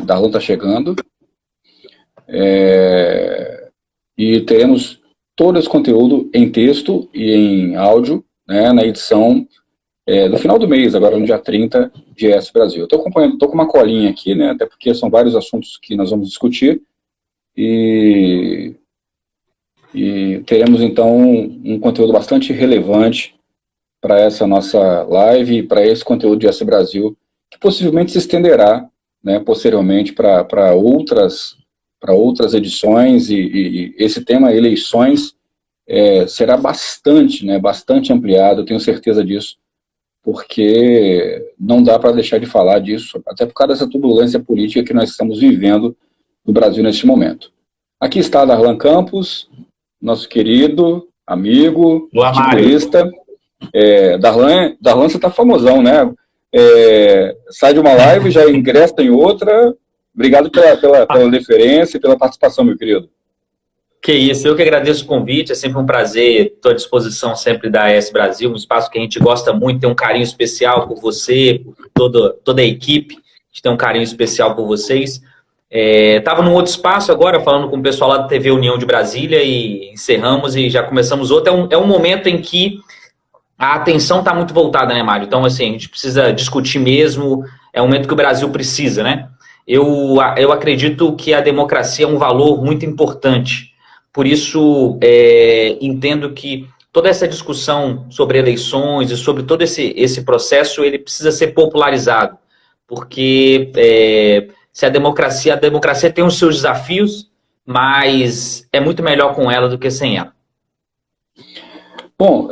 Darlan está chegando. E teremos todo esse conteúdo em texto e em áudio, né, na edição do final do mês, agora no dia 30 de ES Brasil. Estou acompanhando, estou com uma colinha aqui, né, até porque são vários assuntos que nós vamos discutir, e teremos então um conteúdo bastante relevante para essa nossa live e para esse conteúdo de ES Brasil, que possivelmente se estenderá, né, posteriormente para outras edições, e esse tema, eleições, será bastante, né, bastante ampliado, eu tenho certeza disso, porque não dá para deixar de falar disso, até por causa dessa turbulência política que nós estamos vivendo no Brasil neste momento. Aqui está Darlan Campos, nosso querido amigo, articulista. Darlan, você está famosão, né? Sai de uma live, já ingressa em outra. Obrigado pela deferência e pela participação, meu querido. Que isso, eu que agradeço o convite, é sempre um prazer, estou à disposição sempre da ES Brasil, um espaço que a gente gosta muito, tem um carinho especial por você, por toda a equipe, a gente tem um carinho especial por vocês. Estava num outro espaço agora, falando com o pessoal lá da TV União de Brasília, e encerramos e já começamos outro. É um momento em que a atenção está muito voltada, né, Mário? Então, assim, a gente precisa discutir mesmo, é um momento que o Brasil precisa, né? Eu acredito que a democracia é um valor muito importante. Por isso, entendo que toda essa discussão sobre eleições e sobre todo esse processo, ele precisa ser popularizado. Porque se a democracia tem os seus desafios, mas é muito melhor com ela do que sem ela. Bom,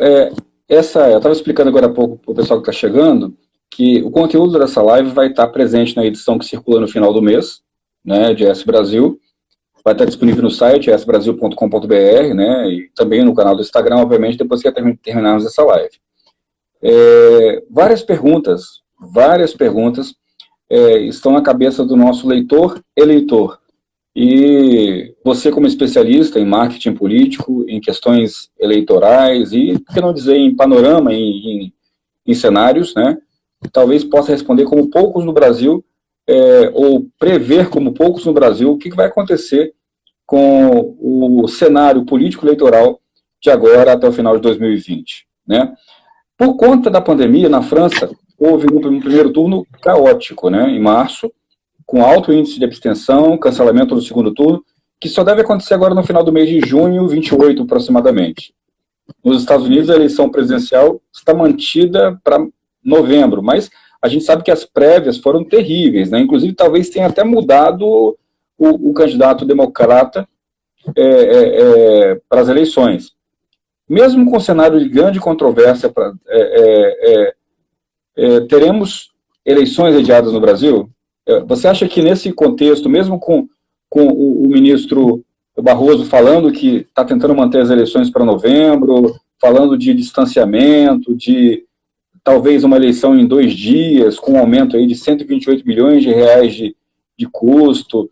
eu estava explicando agora há pouco para o pessoal que está chegando, que o conteúdo dessa live vai estar presente na edição que circula no final do mês, né, de ES Brasil. Vai estar disponível no site esbrasil.com.br, né, e também no canal do Instagram, obviamente, depois que terminarmos essa live. Várias perguntas estão na cabeça do nosso eleitor. E você, como especialista em marketing político, em questões eleitorais e, por que não dizer, em panorama, em cenários, né, talvez possa responder como poucos no Brasil, ou prever como poucos no Brasil o que vai acontecer com o cenário político-eleitoral de agora até o final de 2020. Né? Por conta da pandemia, na França, houve um primeiro turno caótico, né, em março, com alto índice de abstenção, cancelamento do segundo turno, que só deve acontecer agora no final do mês de junho, 28 aproximadamente. Nos Estados Unidos, a eleição presidencial está mantida para novembro, mas a gente sabe que as prévias foram terríveis, né? Inclusive talvez tenha até mudado o candidato democrata para as eleições. Mesmo com o cenário de grande controvérsia, teremos eleições adiadas no Brasil? Você acha que nesse contexto, mesmo com o ministro Barroso falando que está tentando manter as eleições para novembro, falando de distanciamento, de talvez uma eleição em 2 dias, com um aumento aí de 128 bilhões de reais de custo,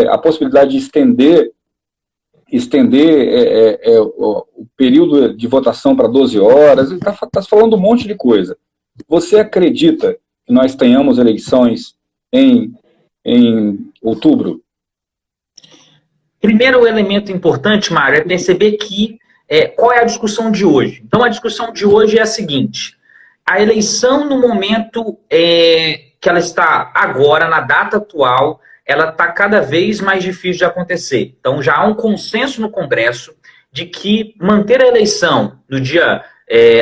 a possibilidade de estender o período de votação para 12 horas, está falando um monte de coisa. Você acredita que nós tenhamos eleições em outubro? Primeiro elemento importante, Mário, é perceber qual é a discussão de hoje. Então, a discussão de hoje é a seguinte: a eleição, no momento que ela está agora, na data atual, ela está cada vez mais difícil de acontecer. Então, já há um consenso no Congresso de que manter a eleição no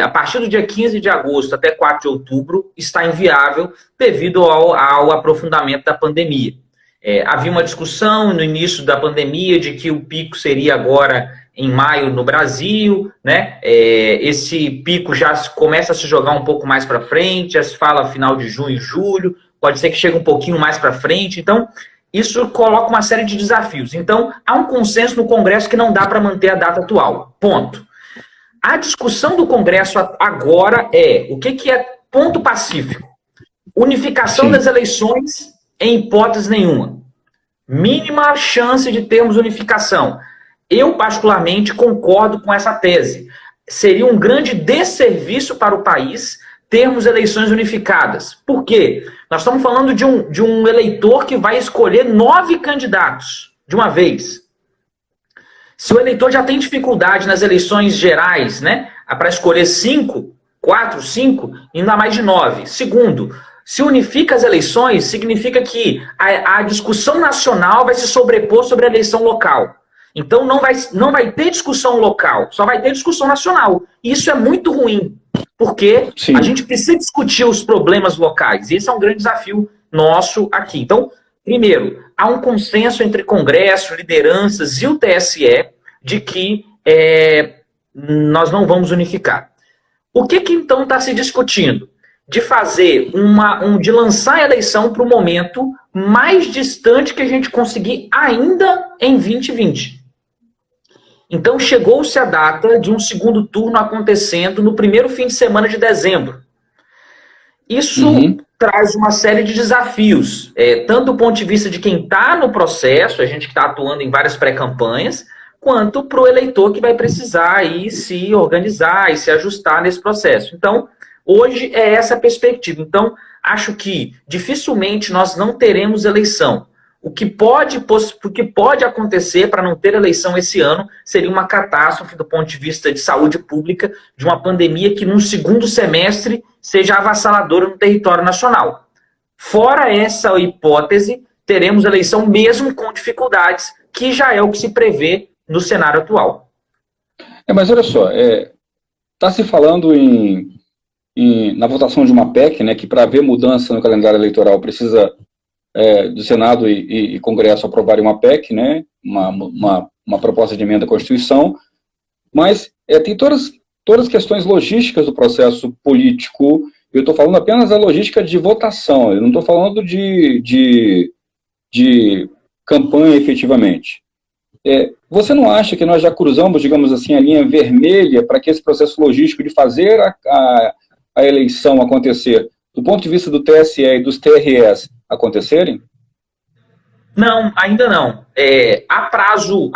a partir do dia 15 de agosto até 4 de outubro está inviável devido ao aprofundamento da pandemia. Havia uma discussão no início da pandemia de que o pico seria agora em maio no Brasil, né? Esse pico já começa a se jogar um pouco mais para frente, já se fala final de junho e julho, pode ser que chegue um pouquinho mais para frente. Então, isso coloca uma série de desafios. Então, há um consenso no Congresso que não dá para manter a data atual. Ponto. A discussão do Congresso agora o que é ponto pacífico? Unificação das eleições em hipótese nenhuma. Mínima chance de termos unificação. Eu, particularmente, concordo com essa tese. Seria um grande desserviço para o país termos eleições unificadas. Por quê? Nós estamos falando de um eleitor que vai escolher 9 candidatos de uma vez. Se o eleitor já tem dificuldade nas eleições gerais, né, para escolher 5, 4, 5, ainda mais de 9. Segundo, se unifica as eleições, significa que a discussão nacional vai se sobrepor sobre a eleição local. Então não vai ter discussão local, só vai ter discussão nacional. E isso é muito ruim, porque Sim. a gente precisa discutir os problemas locais. E esse é um grande desafio nosso aqui. Então, primeiro, há um consenso entre Congresso, lideranças e o TSE de que nós não vamos unificar. O que então está se discutindo? De fazer de lançar a eleição para o momento mais distante que a gente conseguir ainda em 2020. Então chegou-se a data de um segundo turno acontecendo no primeiro fim de semana de dezembro. Isso traz uma série de desafios, tanto do ponto de vista de quem está no processo, a gente que está atuando em várias pré-campanhas, quanto para o eleitor que vai precisar aí se organizar e se ajustar nesse processo. Então, hoje é essa a perspectiva. Então, acho que dificilmente nós não teremos eleição. O que pode acontecer para não ter eleição esse ano seria uma catástrofe do ponto de vista de saúde pública, de uma pandemia que no segundo semestre seja avassaladora no território nacional. Fora essa hipótese, teremos eleição mesmo com dificuldades, que já é o que se prevê no cenário atual. Mas olha só, está se falando na votação de uma PEC, né, que para haver mudança no calendário eleitoral precisa do Senado e Congresso aprovarem uma PEC, né, uma proposta de emenda à Constituição, mas tem todas as questões logísticas do processo político. Eu estou falando apenas da logística de votação, eu não estou falando de campanha efetivamente. Você não acha que nós já cruzamos, digamos assim, a linha vermelha para que esse processo logístico de fazer a eleição acontecer, do ponto de vista do TSE e dos TREs, acontecerem? Não, ainda não. A prazo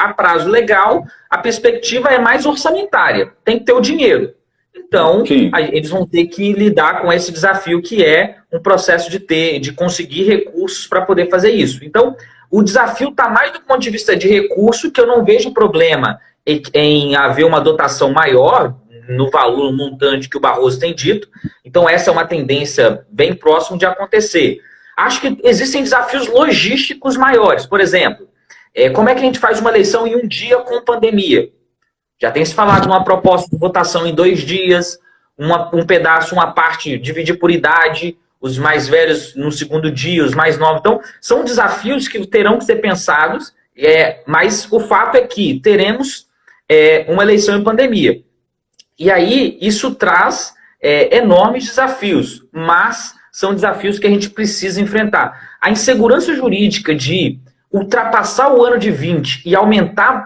legal, a perspectiva é mais orçamentária. Tem que ter o dinheiro. Então, eles vão ter que lidar com esse desafio que é um processo de conseguir recursos para poder fazer isso. Então, o desafio está mais do ponto de vista de recurso, que eu não vejo problema em haver uma dotação maior no valor, no montante que o Barroso tem dito. Então, essa é uma tendência bem próxima de acontecer. Acho que existem desafios logísticos maiores. Por exemplo, como é que a gente faz uma eleição em um dia com pandemia? Já tem se falado numa proposta de votação em 2 dias, um pedaço, uma parte, dividir por idade, os mais velhos no segundo dia, os mais novos. Então, são desafios que terão que ser pensados, mas o fato é que teremos uma eleição em pandemia. E aí, isso traz enormes desafios, mas são desafios que a gente precisa enfrentar. A insegurança jurídica de ultrapassar o ano de 20 e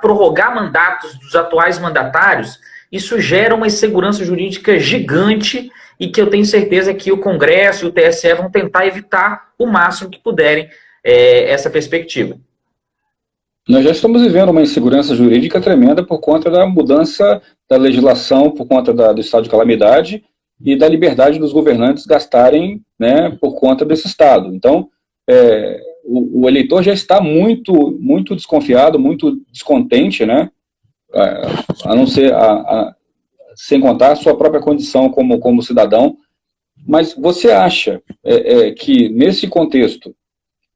prorrogar mandatos dos atuais mandatários, isso gera uma insegurança jurídica gigante e que eu tenho certeza que o Congresso e o TSE vão tentar evitar o máximo que puderem essa perspectiva. Nós já estamos vivendo uma insegurança jurídica tremenda por conta da mudança da legislação, por conta do estado de calamidade e da liberdade dos governantes gastarem, né, por conta desse estado. Então, o eleitor já está muito, muito desconfiado, muito descontente, né, a não ser, sem contar a sua própria condição como cidadão. Mas você acha que, nesse contexto,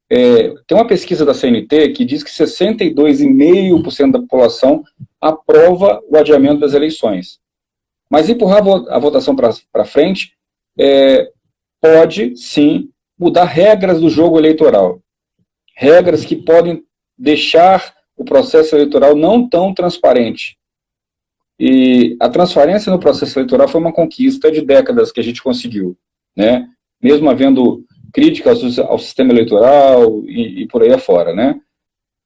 tem uma pesquisa da CNT que diz que 62,5% da população aprova o adiamento das eleições. Mas empurrar a votação para frente pode, sim, mudar regras do jogo eleitoral. Regras que podem deixar o processo eleitoral não tão transparente. E a transparência no processo eleitoral foi uma conquista de décadas que a gente conseguiu, né? Mesmo havendo críticas ao sistema eleitoral e por aí afora, né?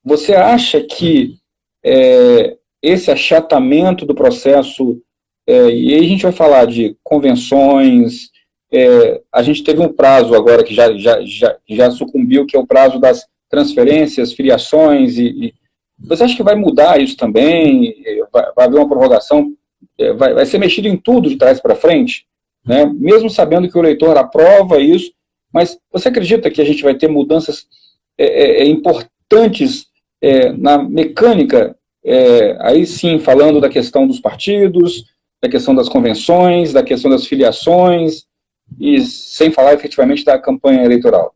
Você acha que esse achatamento do processo, e aí a gente vai falar de convenções, a gente teve um prazo agora que já sucumbiu, que é o prazo das transferências, filiações, você acha que vai mudar isso também? Vai haver uma prorrogação? Vai ser mexido em tudo de trás para frente? Né? Mesmo sabendo que o eleitor aprova isso, mas você acredita que a gente vai ter mudanças importantes na mecânica, aí sim, falando da questão dos partidos, da questão das convenções, da questão das filiações, e sem falar efetivamente da campanha eleitoral?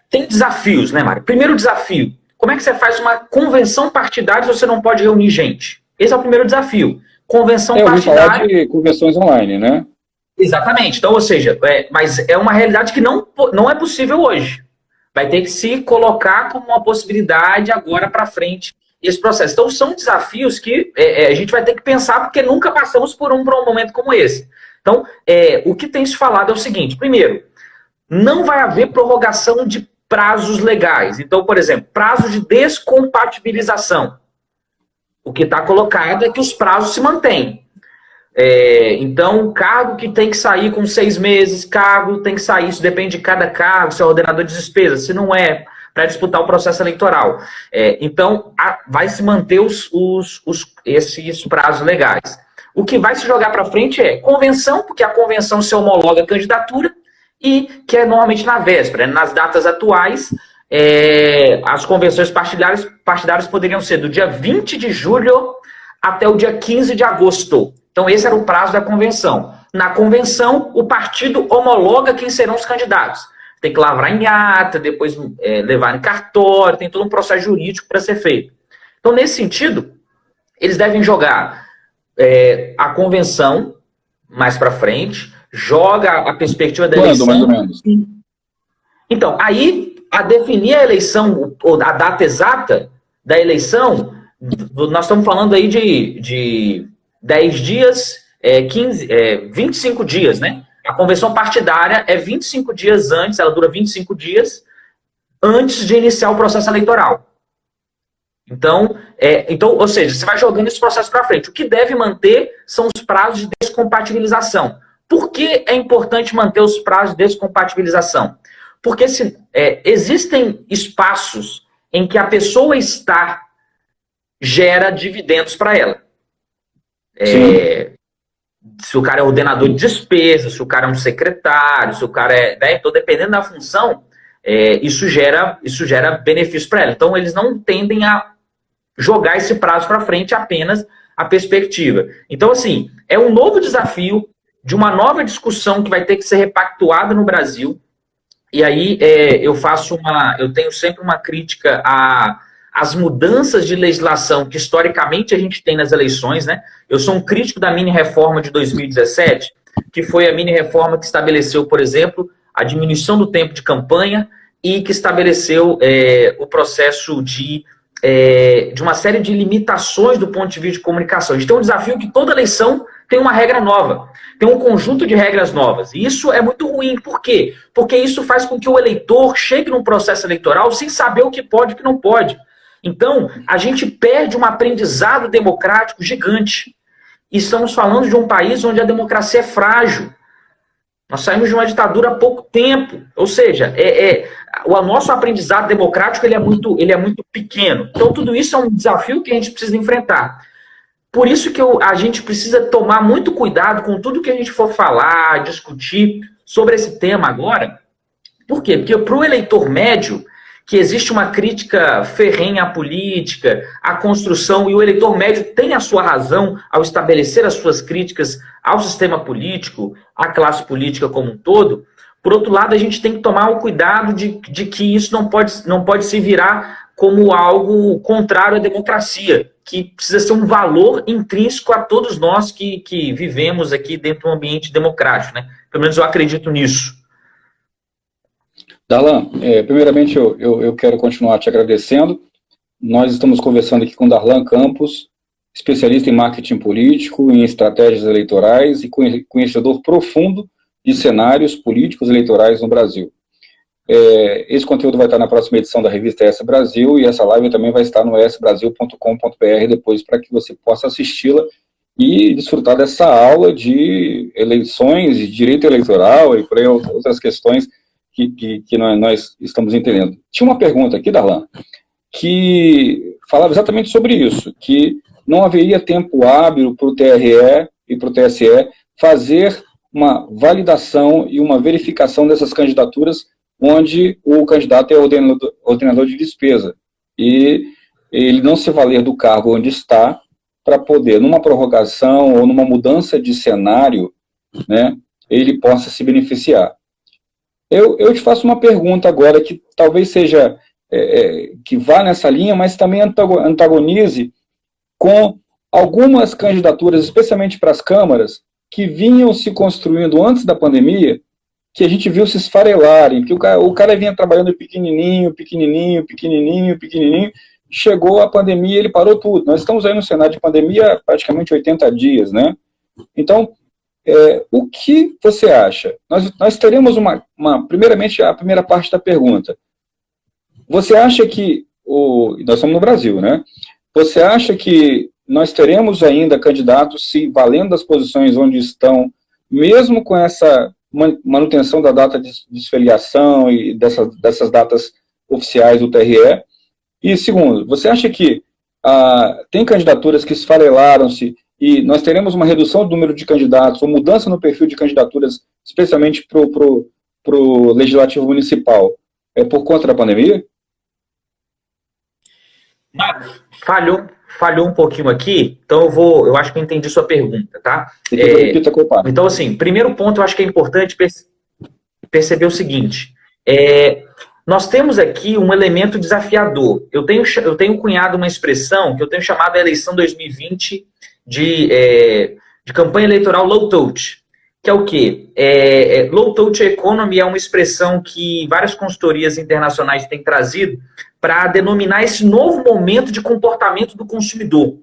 Tem desafios, né, Mário? Primeiro desafio, como é que você faz uma convenção partidária se você não pode reunir gente? Esse é o primeiro desafio. Convenção partidária... Eu ouvi falar de convenções online, né? Exatamente. Então, ou seja, mas é uma realidade que não é possível hoje. Vai ter que se colocar como uma possibilidade agora para frente esse processo. Então, são desafios que a gente vai ter que pensar, porque nunca passamos por um momento como esse. Então, o que tem se falado é o seguinte. Primeiro, não vai haver prorrogação de prazos legais. Então, por exemplo, prazo de descompatibilização. O que está colocado é que os prazos se mantêm. Então, cargo que tem que sair com 6 meses, cargo tem que sair, isso depende de cada cargo, se é ordenador de despesas, se não é, para disputar o processo eleitoral. Então, vai se manter esses prazos legais. O que vai se jogar para frente é convenção, porque a convenção se homologa a candidatura, e que é normalmente na véspera. Nas datas atuais, as convenções partidárias poderiam ser do dia 20 de julho até o dia 15 de agosto. Então, esse era o prazo da convenção. Na convenção, o partido homologa quem serão os candidatos. Tem que lavrar em ata, depois levar em cartório, tem todo um processo jurídico para ser feito. Então, nesse sentido, eles devem jogar a convenção mais para frente, joga a perspectiva da eleição. Mais ou menos. Então, aí, a definir a eleição, ou a data exata da eleição, nós estamos falando aí de 10 dias, 25 dias, né? A convenção partidária é 25 dias antes, ela dura 25 dias antes de iniciar o processo eleitoral. Então, ou seja, você vai jogando esse processo para frente. O que deve manter são os prazos de descompatibilização. Por que é importante manter os prazos de descompatibilização? Porque existem espaços em que a pessoa está gera dividendos para ela. Se o cara é ordenador de despesas, se o cara é um secretário, se o cara então, dependendo da função, isso gera benefício para ela. Então, eles não tendem a jogar esse prazo para frente, apenas a perspectiva. Então, assim, é um novo desafio de uma nova discussão que vai ter que ser repactuada no Brasil. E aí eu tenho sempre uma crítica às mudanças de legislação que historicamente a gente tem nas eleições, né? Eu sou um crítico da mini-reforma de 2017, que foi a mini-reforma que estabeleceu, por exemplo, a diminuição do tempo de campanha e que estabeleceu o processo de uma série de limitações do ponto de vista de comunicação. A gente tem um desafio que toda eleição tem uma regra nova, tem um conjunto de regras novas. E isso é muito ruim. Por quê? Porque isso faz com que o eleitor chegue num processo eleitoral sem saber o que pode e o que não pode. Então, a gente perde um aprendizado democrático gigante. E estamos falando de um país onde a democracia é frágil. Nós saímos de uma ditadura há pouco tempo. Ou seja, o nosso aprendizado democrático ele é muito pequeno. Então, tudo isso é um desafio que a gente precisa enfrentar. Por isso que a gente precisa tomar muito cuidado com tudo que a gente for falar, discutir sobre esse tema agora. Por quê? Porque para o eleitor médio, que existe uma crítica ferrenha à política, à construção, e o eleitor médio tem a sua razão ao estabelecer as suas críticas ao sistema político, à classe política como um todo. Por outro lado, a gente tem que tomar o cuidado de que isso não pode se virar como algo contrário à democracia, que precisa ser um valor intrínseco a todos nós que vivemos aqui dentro de um ambiente democrático, né? Pelo menos eu acredito nisso. Darlan, primeiramente eu quero continuar te agradecendo. Nós estamos conversando aqui com Darlan Campos, especialista em marketing político, em estratégias eleitorais e conhecedor profundo de cenários políticos eleitorais no Brasil. Esse conteúdo vai estar na próxima edição da revista ES Brasil, e essa live também vai estar no esbrasil.com.br depois, para que você possa assisti-la e desfrutar dessa aula de eleições, de direito eleitoral e por aí outras questões que nós estamos entendendo. Tinha uma pergunta aqui, Darlan, que falava exatamente sobre isso, que não haveria tempo hábil para o TRE e para o TSE fazer uma validação e uma verificação dessas candidaturas, onde o candidato é ordenador de despesa. E ele não se valer do cargo onde está para poder, numa prorrogação ou numa mudança de cenário, né, ele possa se beneficiar. Eu te faço uma pergunta agora que talvez seja, que vá nessa linha, mas também antagonize com algumas candidaturas, especialmente para as câmaras, que vinham se construindo antes da pandemia, que a gente viu se esfarelarem, que o cara vinha trabalhando pequenininho, chegou a pandemia e ele parou tudo. Nós estamos aí no cenário de pandemia há praticamente 80 dias, né? Então, o que você acha? Nós teremos primeiramente, a primeira parte da pergunta. Você acha que, nós estamos no Brasil, né? Você acha que nós teremos ainda candidatos se valendo das posições onde estão, mesmo com essa manutenção da data de desfiliação e dessas datas oficiais do TRE? E segundo, você acha que tem candidaturas que esfarelaram-se e nós teremos uma redução do número de candidatos, ou mudança no perfil de candidaturas, especialmente para o Legislativo Municipal, por conta da pandemia? Marcos, falhou um pouquinho aqui, então eu acho que eu entendi sua pergunta, tá? Então, assim, primeiro ponto, eu acho que é importante perceber o seguinte, nós temos aqui um elemento desafiador. Eu tenho cunhado uma expressão que eu tenho chamado a eleição 2020 de campanha eleitoral low touch, que é o quê? Low touch economy é uma expressão que várias consultorias internacionais têm trazido para denominar esse novo momento de comportamento do consumidor.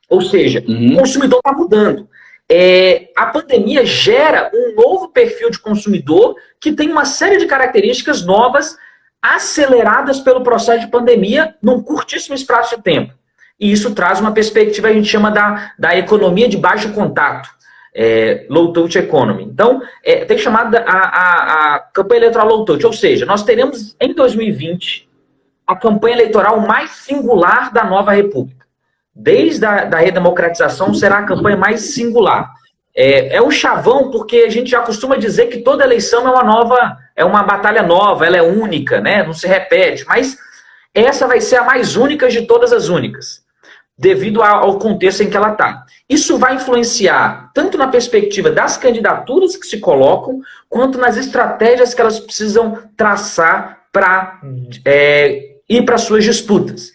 Ou seja, o consumidor está mudando. A pandemia gera um novo perfil de consumidor que tem uma série de características novas aceleradas pelo processo de pandemia num curtíssimo espaço de tempo. E isso traz uma perspectiva, a gente chama da economia de baixo contato, low touch economy. Então, tem chamado a campanha eleitoral low touch, ou seja, nós teremos em 2020 a campanha eleitoral mais singular da nova república. Desde a redemocratização será a campanha mais singular. É o chavão, porque a gente já costuma dizer que toda eleição é uma batalha nova, ela é única, né? Não se repete, mas essa vai ser a mais única de todas as únicas, devido ao contexto em que ela está. Isso vai influenciar tanto na perspectiva das candidaturas que se colocam, quanto nas estratégias que elas precisam traçar para ir para suas disputas.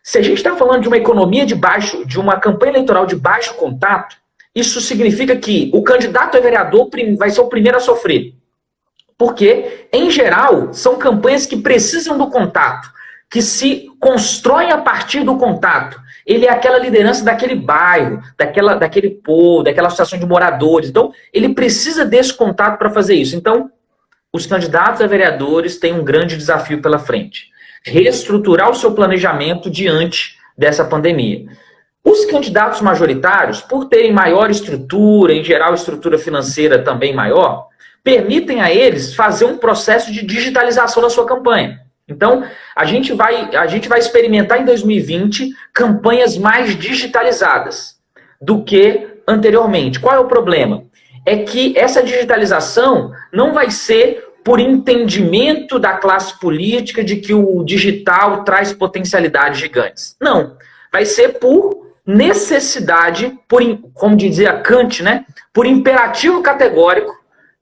Se a gente está falando de uma economia de uma campanha eleitoral de baixo contato, isso significa que o candidato a vereador vai ser o primeiro a sofrer. Porque, em geral, são campanhas que precisam do contato, que se constroem a partir do contato. Ele é aquela liderança daquele bairro, daquele povo, daquela associação de moradores. Então, ele precisa desse contato para fazer isso. Então, os candidatos a vereadores têm um grande desafio pela frente. Reestruturar o seu planejamento diante dessa pandemia. Os candidatos majoritários, por terem maior estrutura, em geral estrutura financeira também maior, permitem a eles fazer um processo de digitalização da sua campanha. Então, a gente vai experimentar em 2020 campanhas mais digitalizadas do que anteriormente. Qual é o problema? É que essa digitalização não vai ser por entendimento da classe política de que o digital traz potencialidades gigantes. Não. Vai ser por necessidade, como dizia Kant, né? Por imperativo categórico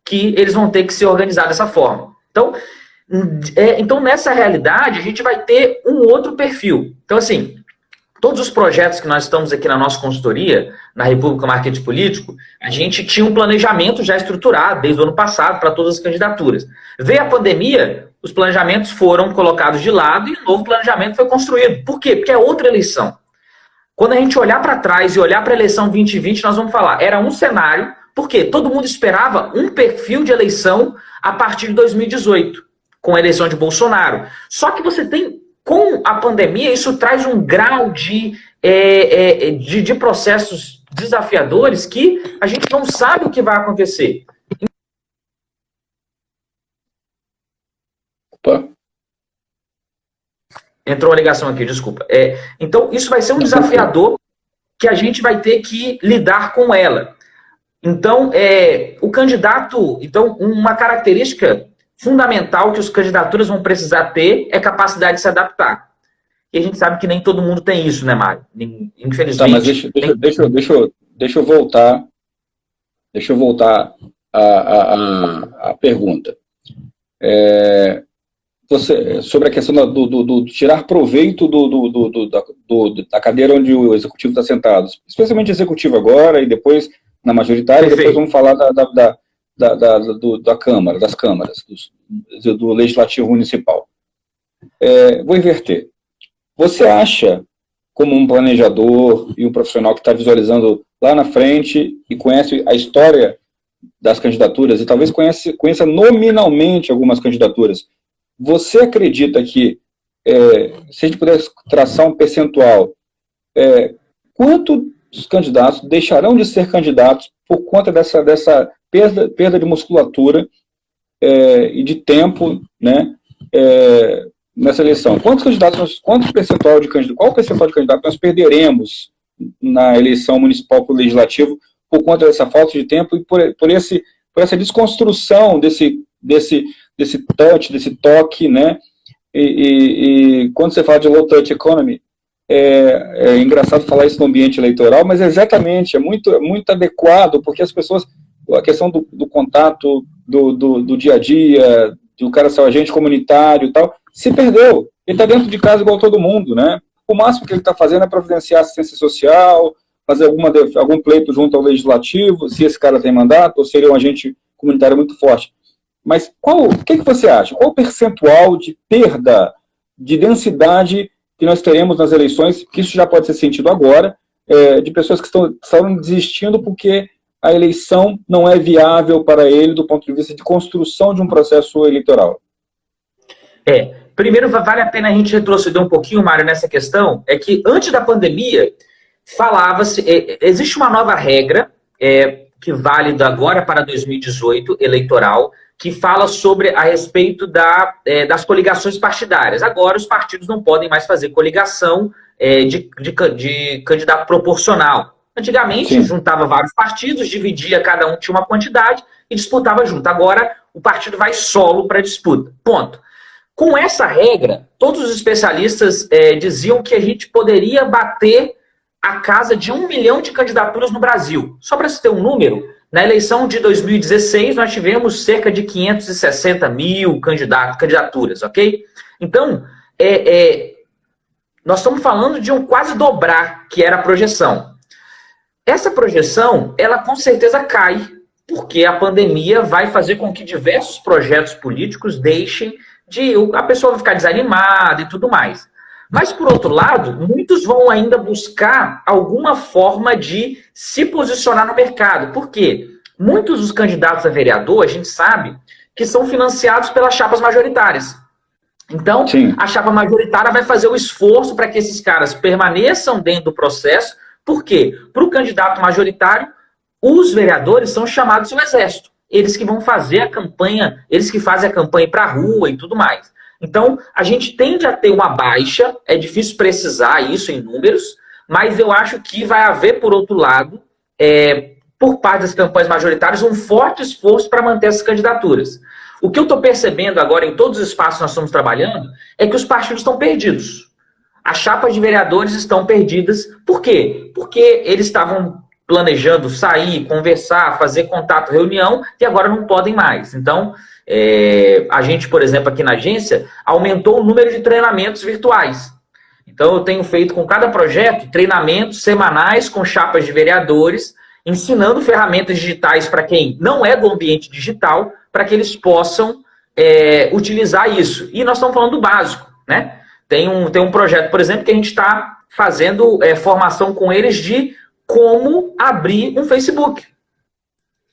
que eles vão ter que se organizar dessa forma. Então, nessa realidade, a gente vai ter um outro perfil. Então, assim, todos os projetos que nós estamos aqui na nossa consultoria, na República Marketing Político, a gente tinha um planejamento já estruturado desde o ano passado para todas as candidaturas. Veio a pandemia, os planejamentos foram colocados de lado e um novo planejamento foi construído. Por quê? Porque é outra eleição. Quando a gente olhar para trás e olhar para a eleição 2020, nós vamos falar, era um cenário, porque todo mundo esperava um perfil de eleição a partir de 2018, com a eleição de Bolsonaro. Só que você tem, com a pandemia, isso traz um grau de processos desafiadores que a gente não sabe o que vai acontecer. Opa. Entrou uma ligação aqui, desculpa. Então, isso vai ser um desafiador que a gente vai ter que lidar com ela. Então, o candidato, então, uma característica fundamental que as candidaturas vão precisar ter é capacidade de se adaptar. E a gente sabe que nem todo mundo tem isso, né, Mário? Infelizmente. Tá, mas deixa eu voltar. Deixa eu voltar à pergunta. Sobre a questão do tirar proveito da cadeira onde o executivo está sentado, especialmente executivo agora, e depois na majoritária, Perfeito. e depois vamos falar da Câmara, das câmaras, do Legislativo Municipal. Vou inverter. Você acha, como um planejador e um profissional que está visualizando lá na frente e conhece a história das candidaturas, e talvez conheça nominalmente algumas candidaturas, você acredita que, se a gente pudesse traçar um percentual, quantos candidatos deixarão de ser candidatos por conta dessa perda de musculatura e de tempo, né, nessa eleição? Qual percentual de candidatos nós perderemos na eleição municipal para o legislativo por conta dessa falta de tempo e por essa desconstrução desse touch, desse toque, né? E quando você fala de low touch economy, é engraçado falar isso no ambiente eleitoral, mas exatamente, é muito adequado, porque as pessoas, a questão do contato, do dia a dia, do cara ser um agente comunitário e tal, se perdeu. Ele está dentro de casa igual todo mundo, né? O máximo que ele está fazendo é providenciar assistência social, fazer algum pleito junto ao legislativo, se esse cara tem mandato, ou se ele é um agente comunitário muito forte. Mas o que você acha? Qual o percentual de perda de densidade que nós teremos nas eleições, que isso já pode ser sentido agora, de pessoas que estão desistindo porque a eleição não é viável para ele do ponto de vista de construção de um processo eleitoral? Primeiro, vale a pena a gente retroceder um pouquinho, Mário, nessa questão, é que antes da pandemia, falava-se, existe uma nova regra, que vale agora para 2018, eleitoral, que fala a respeito das coligações partidárias. Agora, os partidos não podem mais fazer coligação de candidato proporcional. Antigamente, Sim. Juntava vários partidos, dividia, cada um tinha uma quantidade e disputava junto. Agora, o partido vai solo para disputa. Ponto. Com essa regra, todos os especialistas diziam que a gente poderia bater a casa de 1 milhão de candidaturas no Brasil. Só para se ter um número, na eleição de 2016, nós tivemos cerca de 560 mil candidaturas, ok? Então, nós estamos falando de quase dobrar, que era a projeção. Essa projeção, ela com certeza cai, porque a pandemia vai fazer com que diversos projetos políticos deixem a pessoa vai ficar desanimada e tudo mais. Mas, por outro lado, muitos vão ainda buscar alguma forma de se posicionar no mercado. Por quê? Muitos dos candidatos a vereador, a gente sabe, que são financiados pelas chapas majoritárias. Então, Sim. A chapa majoritária vai fazer o esforço para que esses caras permaneçam dentro do processo. Por quê? Para o candidato majoritário, os vereadores são chamados do exército. Eles que vão fazer a campanha, eles que fazem a campanha para a rua e tudo mais. Então, a gente tende a ter uma baixa, é difícil precisar isso em números, mas eu acho que vai haver, por outro lado, por parte das campanhas majoritárias, um forte esforço para manter essas candidaturas. O que eu estou percebendo agora em todos os espaços que nós estamos trabalhando é que os partidos estão perdidos. As chapas de vereadores estão perdidas. Por quê? Porque eles estavam planejando sair, conversar, fazer contato, reunião, e agora não podem mais. Então, a gente, por exemplo, aqui na agência, aumentou o número de treinamentos virtuais. Então, eu tenho feito com cada projeto treinamentos semanais com chapas de vereadores, ensinando ferramentas digitais para quem não é do ambiente digital, para que eles possam utilizar isso. E nós estamos falando do básico, né? Tem um projeto, por exemplo, que a gente está fazendo formação com eles de como abrir um Facebook.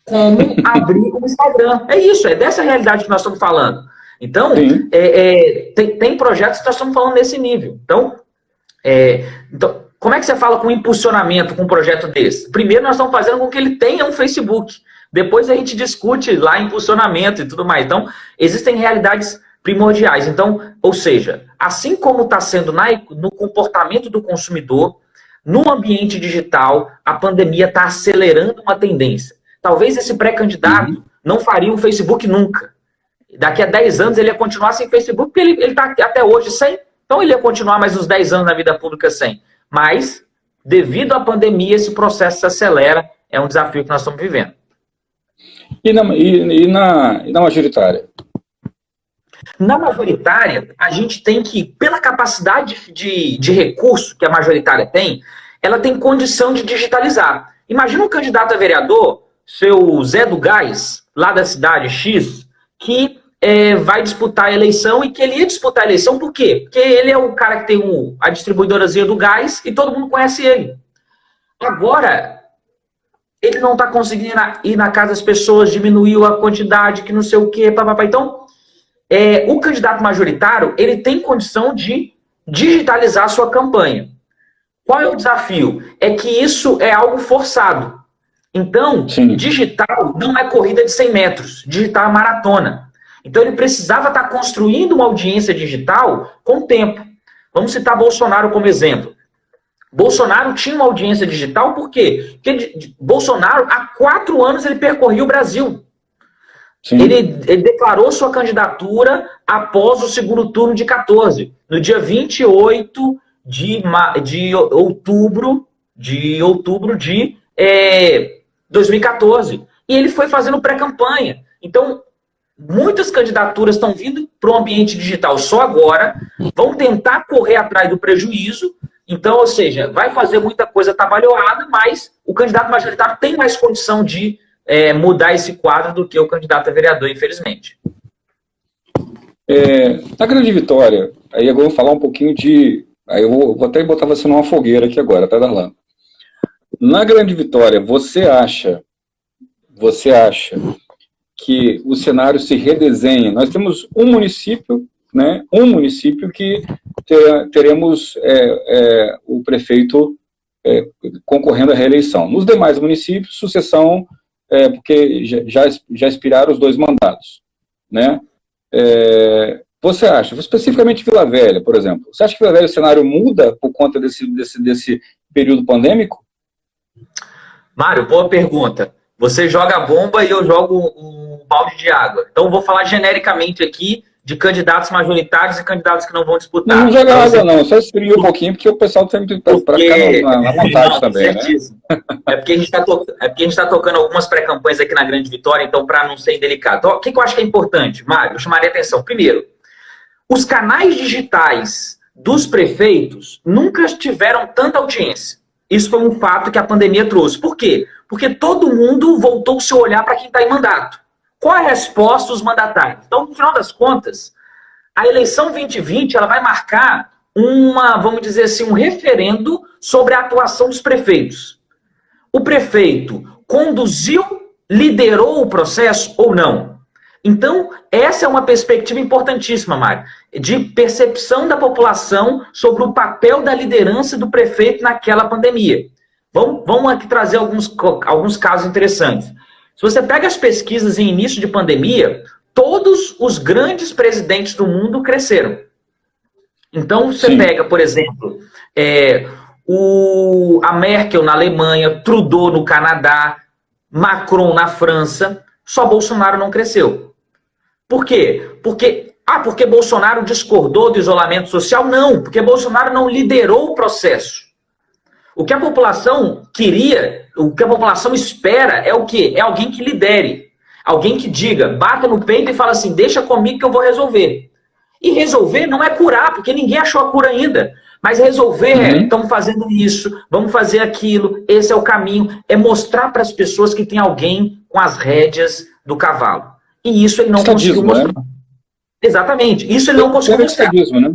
Como abrir um Instagram. É isso, é dessa realidade que nós estamos falando. Então, tem projetos que nós estamos falando nesse nível. Então, como é que você fala com impulsionamento com um projeto desse? Primeiro, nós estamos fazendo com que ele tenha um Facebook. Depois a gente discute lá impulsionamento e tudo mais. Então, existem realidades primordiais. Então, ou seja, assim como está sendo no comportamento do consumidor, no ambiente digital, a pandemia está acelerando uma tendência. Talvez esse pré-candidato não faria um Facebook nunca. Daqui a 10 anos ele ia continuar sem Facebook, porque ele está até hoje sem. Então ele ia continuar mais uns 10 anos na vida pública sem. Mas, devido à pandemia, esse processo se acelera. É um desafio que nós estamos vivendo. E na majoritária? Na majoritária, a gente tem que, pela capacidade de recurso que a majoritária tem, ela tem condição de digitalizar. Imagina um candidato a vereador, seu Zé do Gás, lá da cidade X, que vai disputar a eleição, e que ele ia disputar a eleição por quê? Porque ele é o cara que tem a distribuidorazinha do gás e todo mundo conhece ele. Agora, ele não está conseguindo ir na casa das pessoas, diminuiu a quantidade, que não sei o quê, papapá. Então, o candidato majoritário, ele tem condição de digitalizar a sua campanha. Qual é o desafio? É que isso é algo forçado. Então, Sim. Digital não é corrida de 100 metros, digital é maratona. Então ele precisava estar construindo uma audiência digital com o tempo. Vamos citar Bolsonaro como exemplo. Bolsonaro tinha uma audiência digital por quê? Porque Bolsonaro, há 4 anos, ele percorria o Brasil. Ele declarou sua candidatura após o segundo turno de 14. No dia 28 de outubro de 2014. E ele foi fazendo pré-campanha. Então, muitas candidaturas estão vindo para o ambiente digital só agora, vão tentar correr atrás do prejuízo. Então, ou seja, vai fazer muita coisa trabalhada, mas o candidato majoritário tem mais condição de mudar esse quadro do que o candidato a vereador, infelizmente. Na Grande Vitória, aí agora eu vou falar um pouquinho de... Aí eu vou até botar você numa fogueira aqui agora, tá, Darlan? Na Grande Vitória, você acha que o cenário se redesenha? Nós temos um município, né? Um município que teremos o prefeito concorrendo à reeleição. Nos demais municípios, sucessão, porque já expiraram os 2 mandatos, né? Você acha, especificamente Vila Velha, por exemplo, você acha que Vila Velha o cenário muda por conta desse período pandêmico? Mário, boa pergunta. Você joga a bomba e eu jogo um balde de água. Então, eu vou falar genericamente aqui de candidatos majoritários e candidatos que não vão disputar. Não joga água não, só esfria um pouquinho, porque o pessoal tem que ficar na vontade também, certíssimo, né? É porque a gente está tocando algumas pré-campanhas aqui na Grande Vitória, então, para não ser indelicado. Então, o que eu acho que é importante, Mário? Eu chamaria a atenção. Primeiro, os canais digitais dos prefeitos nunca tiveram tanta audiência. Isso foi um fato que a pandemia trouxe. Por quê? Porque todo mundo voltou o seu olhar para quem está em mandato. Qual é a resposta dos mandatários? Então, no final das contas, a eleição 2020 ela vai marcar vamos dizer assim, um referendo sobre a atuação dos prefeitos. O prefeito conduziu, liderou o processo ou não? Então, essa é uma perspectiva importantíssima, Mário, de percepção da população sobre o papel da liderança do prefeito naquela pandemia. Vamos aqui trazer alguns casos interessantes. Se você pega as pesquisas em início de pandemia, todos os grandes presidentes do mundo cresceram. Então, você pega, por exemplo, a Merkel na Alemanha, Trudeau no Canadá, Macron na França, só Bolsonaro não cresceu. Por quê? Porque Bolsonaro discordou do isolamento social? Não, porque Bolsonaro não liderou o processo. O que a população queria, o que a população espera é o quê? É alguém que lidere. Alguém que diga, bata no peito e fala assim, deixa comigo que eu vou resolver. E resolver não é curar, porque ninguém achou a cura ainda. Mas resolver estamos fazendo isso, vamos fazer aquilo, esse é o caminho. É mostrar para as pessoas que tem alguém com as rédeas do cavalo. E isso ele não conseguiu mostrar. Né? Exatamente. Isso ele não conseguiu mostrar. Né?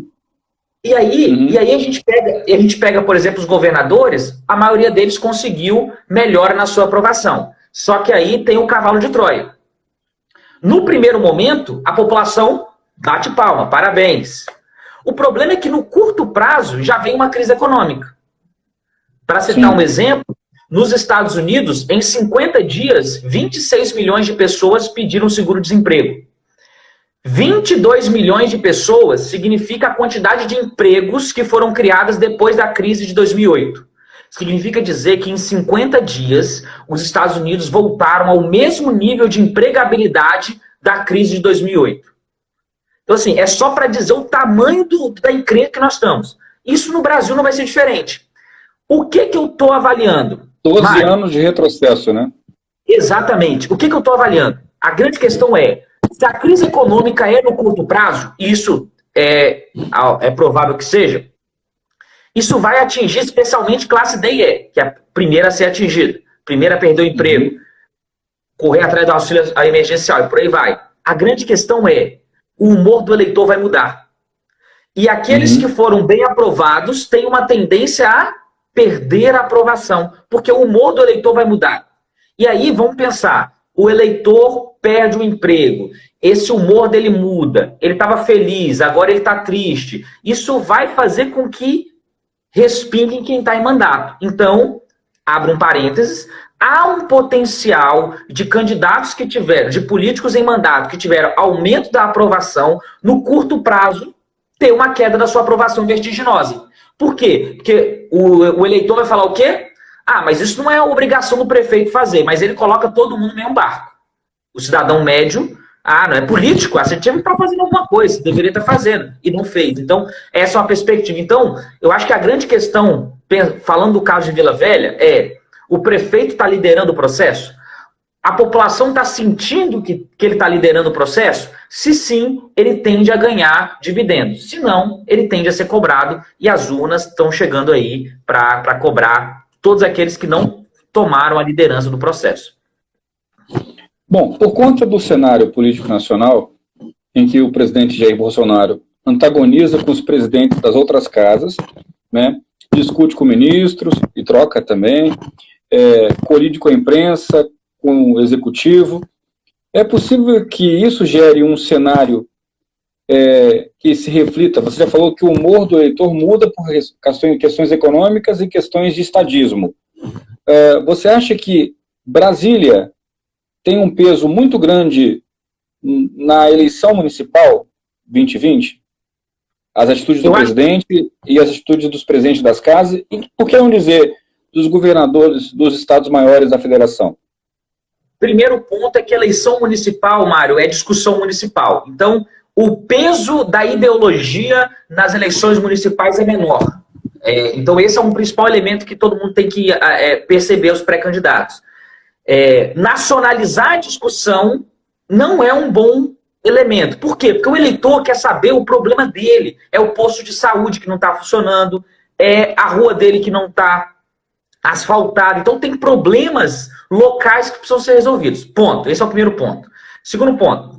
E aí a gente pega, por exemplo, os governadores, a maioria deles conseguiu melhora na sua aprovação. Só que aí tem o cavalo de Troia. No primeiro momento, a população bate palma, parabéns. O problema é que no curto prazo já vem uma crise econômica. Para citar um exemplo, nos Estados Unidos, em 50 dias, 26 milhões de pessoas pediram seguro-desemprego. 22 milhões de pessoas significa a quantidade de empregos que foram criadas depois da crise de 2008. significa dizer que em 50 dias os Estados Unidos voltaram ao mesmo nível de empregabilidade da crise de 2008. Então, assim, é só para dizer o tamanho da encrenca que nós estamos. Isso no Brasil não vai ser diferente. O que eu estou avaliando? 12 Mário, anos de retrocesso, né? exatamente. O que eu estou avaliando? A grande questão é, se a crise econômica é no curto prazo, e isso é provável que seja, isso vai atingir especialmente classe D e E, que é a primeira a ser atingida, primeira a perder o emprego, correr atrás do auxílio emergencial e por aí vai. A grande questão é, o humor do eleitor vai mudar. E aqueles que foram bem aprovados têm uma tendência a perder a aprovação, porque o humor do eleitor vai mudar. E aí, vamos pensar, o eleitor perde o emprego, esse humor dele muda, ele estava feliz, agora ele está triste. Isso vai fazer com que respingue quem está em mandato. Então, abro um parênteses, há um potencial de candidatos que tiveram, de políticos em mandato que tiveram aumento da aprovação, no curto prazo, ter uma queda da sua aprovação vertiginosa. Por quê? Porque o eleitor vai falar o quê? Ah, mas isso não é obrigação do prefeito fazer, mas ele coloca todo mundo no mesmo barco. O cidadão médio, não é político, você tinha que estar fazendo alguma coisa, deveria estar fazendo, e não fez. Então, essa é uma perspectiva. Então, eu acho que a grande questão, falando do caso de Vila Velha, é o prefeito está liderando o processo? A população está sentindo que ele está liderando o processo? Se sim, ele tende a ganhar dividendos. Se não, ele tende a ser cobrado e as urnas estão chegando aí para cobrar todos aqueles que não tomaram a liderança do processo. Bom, por conta do cenário político nacional, em que o presidente Jair Bolsonaro antagoniza com os presidentes das outras casas, né, discute com ministros e troca também, colide com a imprensa, com o executivo, é possível que isso gere um cenário que se reflita? Você já falou que o humor do eleitor muda por questões econômicas e questões de estadismo. Você acha que Brasília tem um peso muito grande na eleição municipal 2020? As atitudes do presidente e as atitudes dos presidentes das casas, e por que não dizer dos governadores dos estados maiores da federação? Primeiro ponto é que a eleição municipal, Mário, é discussão municipal. Então, o peso da ideologia nas eleições municipais é menor. Então, esse é um principal elemento que todo mundo tem que perceber, os pré-candidatos. Nacionalizar a discussão não é um bom elemento. Por quê? Porque o eleitor quer saber o problema dele. É o posto de saúde que não está funcionando, é a rua dele que não está asfaltada. Então, tem problemas locais que precisam ser resolvidos. Ponto. Esse é o primeiro ponto. Segundo ponto.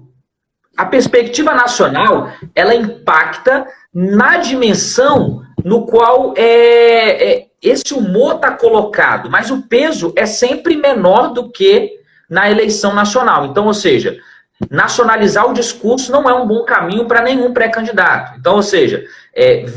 A perspectiva nacional, ela impacta na dimensão no qual esse humor está colocado, mas o peso é sempre menor do que na eleição nacional. Então, ou seja, nacionalizar o discurso não é um bom caminho para nenhum pré-candidato. Então, ou seja,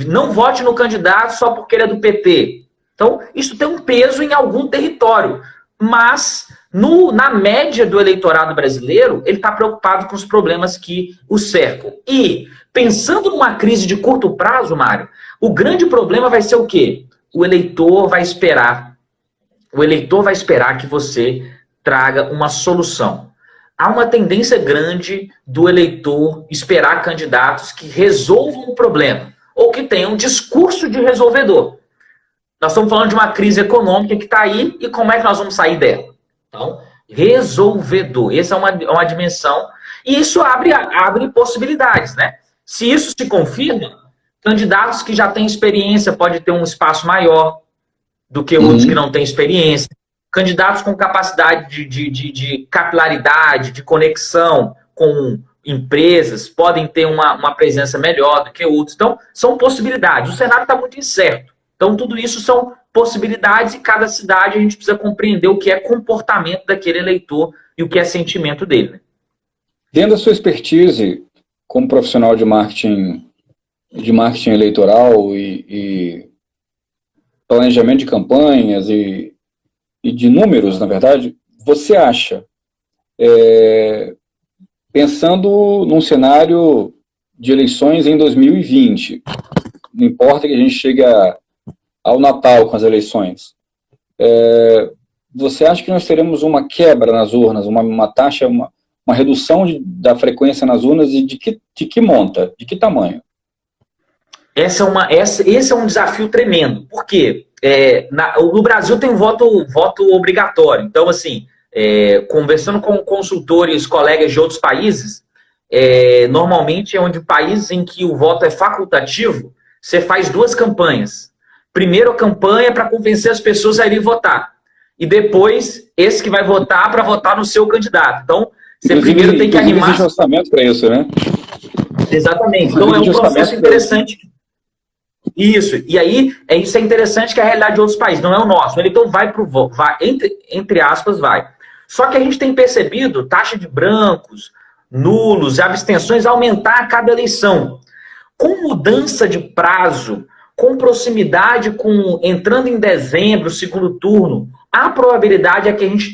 não vote no candidato só porque ele é do PT. Então, isso tem um peso em algum território, mas na média do eleitorado brasileiro, ele está preocupado com os problemas que o cercam. E, pensando numa crise de curto prazo, Mário, o grande problema vai ser o quê? O eleitor vai esperar que você traga uma solução. Há uma tendência grande do eleitor esperar candidatos que resolvam o problema, ou que tenham um discurso de resolvedor. Nós estamos falando de uma crise econômica que está aí, e como é que nós vamos sair dela? Então, resolvedor. Essa é uma dimensão. E isso abre possibilidades, né? Se isso se confirma, candidatos que já têm experiência podem ter um espaço maior do que outros que não têm experiência. Candidatos com capacidade de capilaridade, de conexão com empresas, podem ter uma presença melhor do que outros. Então, são possibilidades. O cenário está muito incerto. Então, tudo isso são possibilidades e cada cidade a gente precisa compreender o que é comportamento daquele eleitor e o que é sentimento dele. Dentro da sua expertise como profissional de marketing eleitoral e planejamento de campanhas e de números, na verdade, você acha, pensando num cenário de eleições em 2020, não importa que a gente chegue ao Natal com as eleições, você acha que nós teremos uma quebra nas urnas, uma taxa, uma redução da frequência nas urnas e de que monta, de que tamanho? Esse é um desafio tremendo. Por quê? No Brasil tem voto obrigatório. Então, assim, conversando com consultores, colegas de outros países, normalmente é onde países em que o voto é facultativo, você faz 2 campanhas. Primeiro a campanha para convencer as pessoas a irem votar. E depois, esse que vai votar para votar no seu candidato. Então, você primeiro tem que animar... Existe orçamento para isso, né? Exatamente. Então, é um processo interessante. Isso. E aí, isso é interessante, que é a realidade de outros países, não é o nosso. O eleitor vai para o voto, entre aspas, vai. Só que a gente tem percebido taxa de brancos, nulos e abstenções aumentar a cada eleição. Com mudança de prazo, com proximidade, entrando em dezembro, segundo turno, a probabilidade é que a gente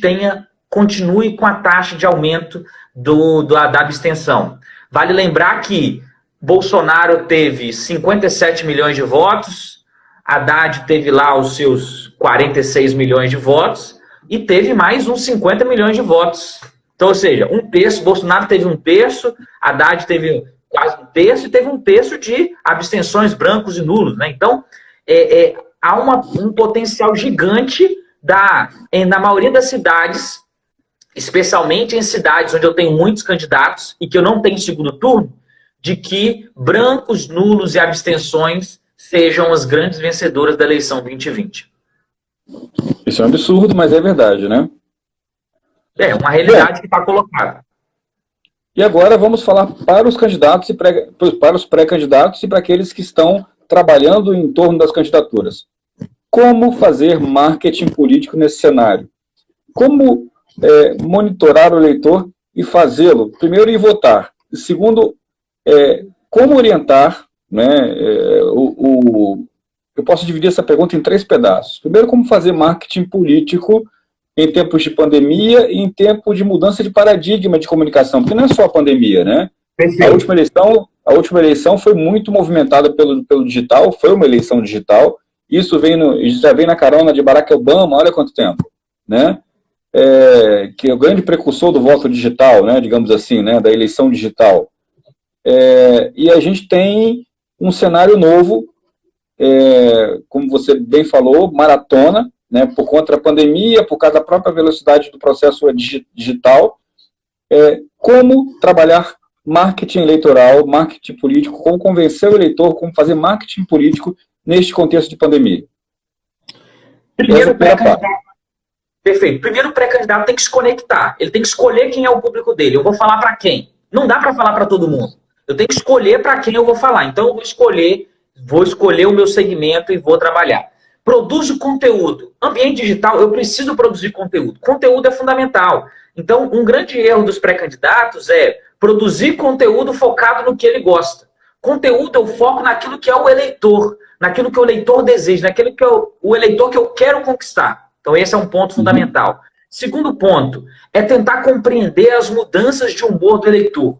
continue com a taxa de aumento da abstenção. Vale lembrar que Bolsonaro teve 57 milhões de votos, Haddad teve lá os seus 46 milhões de votos e teve mais uns 50 milhões de votos. Então, ou seja, 1/3, Bolsonaro teve 1/3, Haddad teve quase 1/3 e teve 1/3 de abstenções, brancos e nulos, né? Então, há um potencial gigante na maioria das cidades, especialmente em cidades onde eu tenho muitos candidatos e que eu não tenho segundo turno, de que brancos, nulos e abstenções sejam as grandes vencedoras da eleição 2020. Isso é um absurdo, mas é verdade, né? É uma realidade que está colocada. E agora vamos falar para os candidatos para os pré-candidatos e para aqueles que estão trabalhando em torno das candidaturas. Como fazer marketing político nesse cenário? Como monitorar o eleitor e fazê-lo, primeiro, ir votar. Segundo, como orientar, né, eu posso dividir essa pergunta em 3 pedaços. Primeiro, como fazer marketing político em tempos de pandemia e em tempo de mudança de paradigma de comunicação, porque não é só a pandemia, né? A última eleição foi muito movimentada pelo digital, foi uma eleição digital, isso já vem na carona de Barack Obama, olha quanto tempo, né? Que é o grande precursor do voto digital, né, digamos assim, né, da eleição digital. E a gente tem um cenário novo, como você bem falou, maratona, né, por conta da pandemia, por causa da própria velocidade do processo digital. Como trabalhar marketing eleitoral, marketing político, como convencer o eleitor, como fazer marketing político neste contexto de pandemia. Primeiro, perfeito. Primeiro, o pré-candidato tem que se conectar. Ele tem que escolher quem é o público dele. Eu vou falar para quem? Não dá para falar para todo mundo. Eu tenho que escolher para quem eu vou falar. Então, eu vou escolher o meu segmento e vou trabalhar. Produzo conteúdo. Ambiente digital, eu preciso produzir conteúdo. Conteúdo é fundamental. Então, um grande erro dos pré-candidatos é produzir conteúdo focado no que ele gosta. Conteúdo eu foco naquilo que é o eleitor, naquilo que o eleitor deseja, naquilo que é o eleitor que eu quero conquistar. Então, esse é um ponto fundamental. Segundo ponto, é tentar compreender as mudanças de humor do eleitor.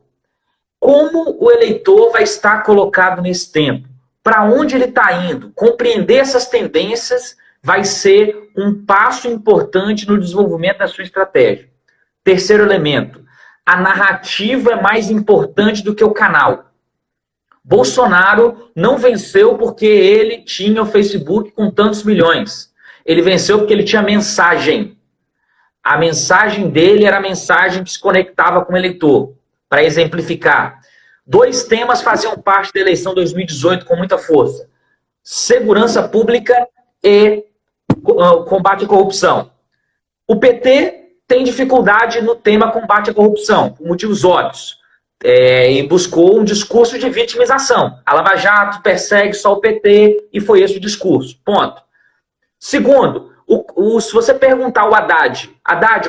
Como o eleitor vai estar colocado nesse tempo? Para onde ele está indo? Compreender essas tendências vai ser um passo importante no desenvolvimento da sua estratégia. Terceiro elemento, a narrativa é mais importante do que o canal. Bolsonaro não venceu porque ele tinha o Facebook com tantos milhões. Ele venceu porque ele tinha mensagem. A mensagem dele era a mensagem que se conectava com o eleitor. Para exemplificar, 2 temas faziam parte da eleição 2018 com muita força. Segurança pública e combate à corrupção. O PT tem dificuldade no tema combate à corrupção, por motivos óbvios. E buscou um discurso de vitimização. A Lava Jato persegue só o PT e foi esse o discurso. Ponto. Segundo, se você perguntar ao Haddad,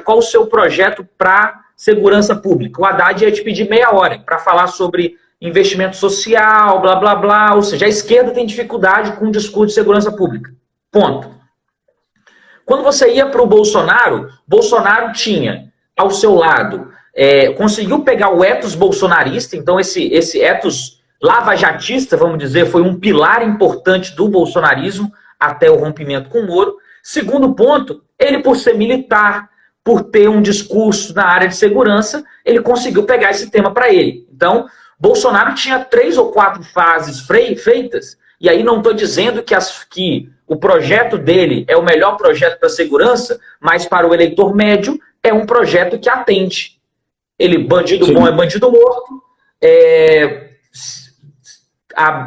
qual o seu projeto para segurança pública? O Haddad ia te pedir meia hora para falar sobre investimento social, blá, blá, blá. Ou seja, a esquerda tem dificuldade com o discurso de segurança pública. Ponto. Quando você ia para o Bolsonaro, Bolsonaro tinha ao seu lado, conseguiu pegar o ethos bolsonarista, então esse ethos lavajatista, vamos dizer, foi um pilar importante do bolsonarismo até o rompimento com o Moro. Segundo ponto, ele por ser militar, por ter um discurso na área de segurança, ele conseguiu pegar esse tema para ele. Então, Bolsonaro tinha 3 ou 4 fases feitas, e aí não estou dizendo que o projeto dele é o melhor projeto para segurança, mas para o eleitor médio é um projeto que atende. Ele, bandido Sim. bom é bandido morto,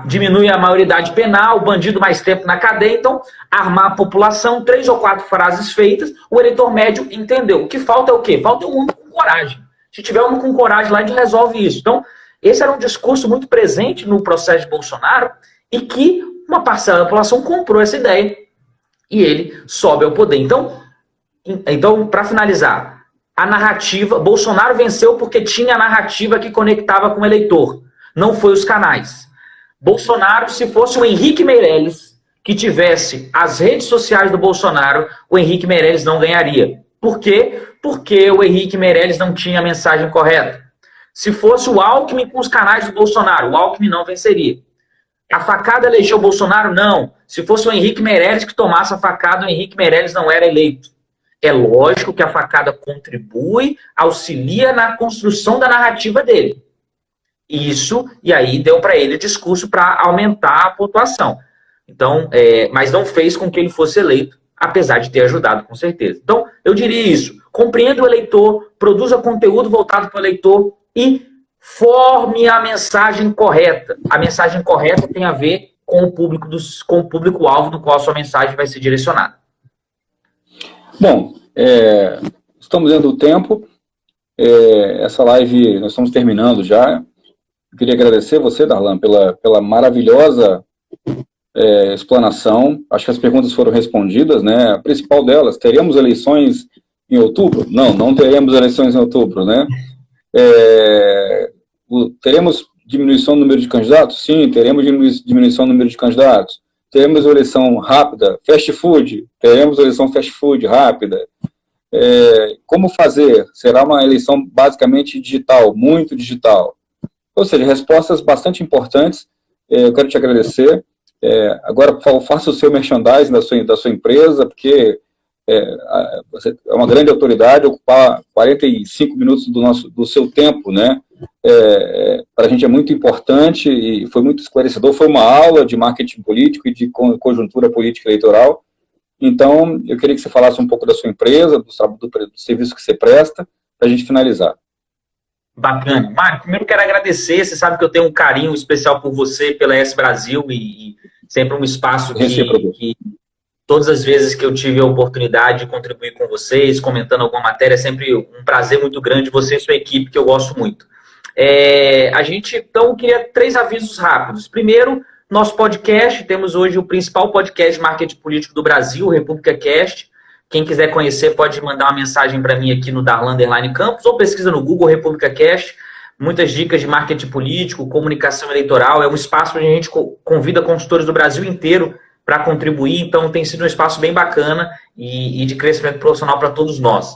diminui a maioridade penal, bandido mais tempo na cadeia, então armar a população, 3 ou 4 frases feitas, o eleitor médio entendeu. O que falta é o quê? Falta um homem com coragem. Se tiver um com coragem lá, a gente resolve isso. Então, esse era um discurso muito presente no processo de Bolsonaro e que uma parcela da população comprou essa ideia e ele sobe ao poder. Então para finalizar, a narrativa, Bolsonaro venceu porque tinha a narrativa que conectava com o eleitor, não foi os canais. Bolsonaro, se fosse o Henrique Meirelles que tivesse as redes sociais do Bolsonaro, o Henrique Meirelles não ganharia. Por quê? Porque o Henrique Meirelles não tinha a mensagem correta. Se fosse o Alckmin com os canais do Bolsonaro, o Alckmin não venceria. A facada elegeu o Bolsonaro? Não. Se fosse o Henrique Meirelles que tomasse a facada, o Henrique Meirelles não era eleito. É lógico que a facada contribui, auxilia na construção da narrativa dele. Isso, e aí deu para ele discurso para aumentar a pontuação. Então, mas não fez com que ele fosse eleito, apesar de ter ajudado, com certeza. Então, eu diria isso. Compreenda o eleitor, produza conteúdo voltado para o eleitor e forme a mensagem correta. A mensagem correta tem a ver com o público-alvo do qual a sua mensagem vai ser direcionada. Bom, estamos dentro do tempo. Essa live nós estamos terminando já. Eu queria agradecer você, Darlan, pela maravilhosa explanação. Acho que as perguntas foram respondidas, né? A principal delas, teremos eleições em outubro? Não teremos eleições em outubro, né? Teremos diminuição no número de candidatos? Sim, teremos diminuição no número de candidatos. Teremos eleição rápida, fast food, teremos eleição fast food rápida. Como fazer? Será uma eleição basicamente digital, muito digital. Ou seja, respostas bastante importantes. Eu quero te agradecer. Agora, por favor, faça o seu merchandising da sua empresa, porque você é uma grande autoridade, ocupar 45 minutos do seu tempo, né? Para a gente é muito importante e foi muito esclarecedor. Foi uma aula de marketing político e de conjuntura política eleitoral. Então, eu queria que você falasse um pouco da sua empresa, do serviço que você presta, para a gente finalizar. Bacana. Mário, primeiro quero agradecer. Você sabe que eu tenho um carinho especial por você, pela S Brasil, e sempre um espaço que todas as vezes que eu tive a oportunidade de contribuir com vocês, comentando alguma matéria, é sempre um prazer muito grande, você e sua equipe, que eu gosto muito. Então, queria 3 avisos rápidos. Primeiro, nosso podcast, temos hoje o principal podcast de marketing político do Brasil, o República Cast. Quem quiser conhecer pode mandar uma mensagem para mim aqui no Darlan_Campos ou pesquisa no Google República Cast. Muitas dicas de marketing político, comunicação eleitoral. É um espaço onde a gente convida consultores do Brasil inteiro para contribuir. Então, tem sido um espaço bem bacana e de crescimento profissional para todos nós.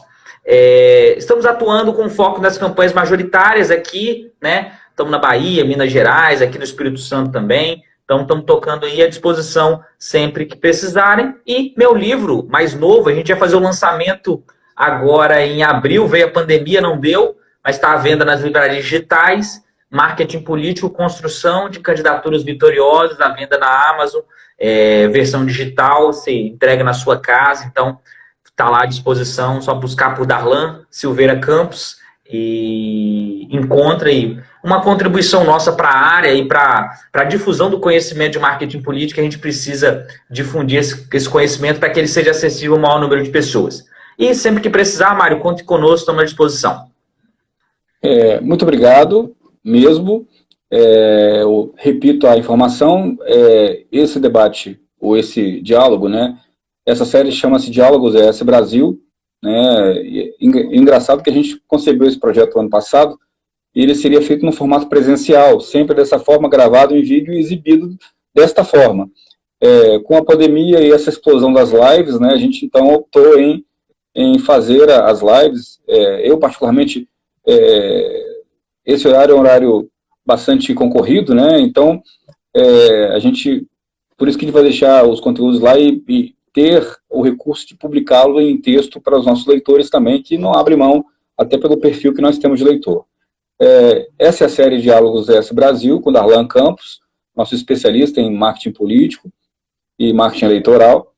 Estamos atuando com foco nas campanhas majoritárias aqui, né? Estamos na Bahia, Minas Gerais, aqui no Espírito Santo também. Então, estamos tocando aí à disposição sempre que precisarem. E meu livro mais novo, a gente vai fazer o lançamento agora em abril, veio a pandemia, não deu, mas está à venda nas livrarias digitais, Marketing Político, Construção de Candidaturas Vitoriosas, à venda na Amazon, versão digital, você entrega na sua casa, então está lá à disposição, só buscar por Darlan Silveira Campos e encontra aí uma contribuição nossa para a área e para a difusão do conhecimento de marketing político. A gente precisa difundir esse conhecimento para que ele seja acessível ao maior número de pessoas. E sempre que precisar, Mário, conte conosco, estamos à disposição. Muito obrigado mesmo. Eu repito a informação, esse debate, ou esse diálogo, né? Essa série chama-se Diálogos ES Brasil, né? Engraçado que a gente concebeu esse projeto ano passado, e ele seria feito no formato presencial, sempre dessa forma, gravado em vídeo e exibido desta forma. Com a pandemia e essa explosão das lives, né, a gente então optou em fazer as lives. Eu, particularmente, esse horário é um horário bastante concorrido, né, então a gente, por isso que a gente vai deixar os conteúdos lá e ter o recurso de publicá-lo em texto para os nossos leitores também, que não abre mão, até pelo perfil que nós temos de leitor. Essa é a série Diálogos ES Brasil, com Darlan Campos, nosso especialista em marketing político e marketing eleitoral.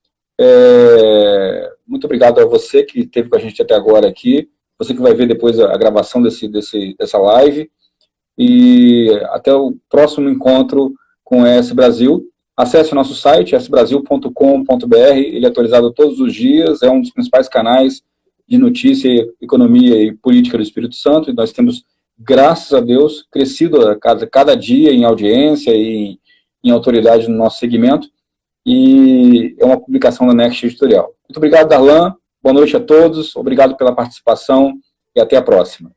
Muito obrigado a você que esteve com a gente até agora aqui, você que vai ver depois a gravação dessa live, e até o próximo encontro com o ES Brasil. Acesse o nosso site, esbrasil.com.br, ele é atualizado todos os dias, é um dos principais canais de notícia, economia e política do Espírito Santo, e nós temos, graças a Deus, crescido a cada dia em audiência e em autoridade no nosso segmento, e é uma publicação da Next Editorial. Muito obrigado, Darlan, boa noite a todos, obrigado pela participação e até a próxima.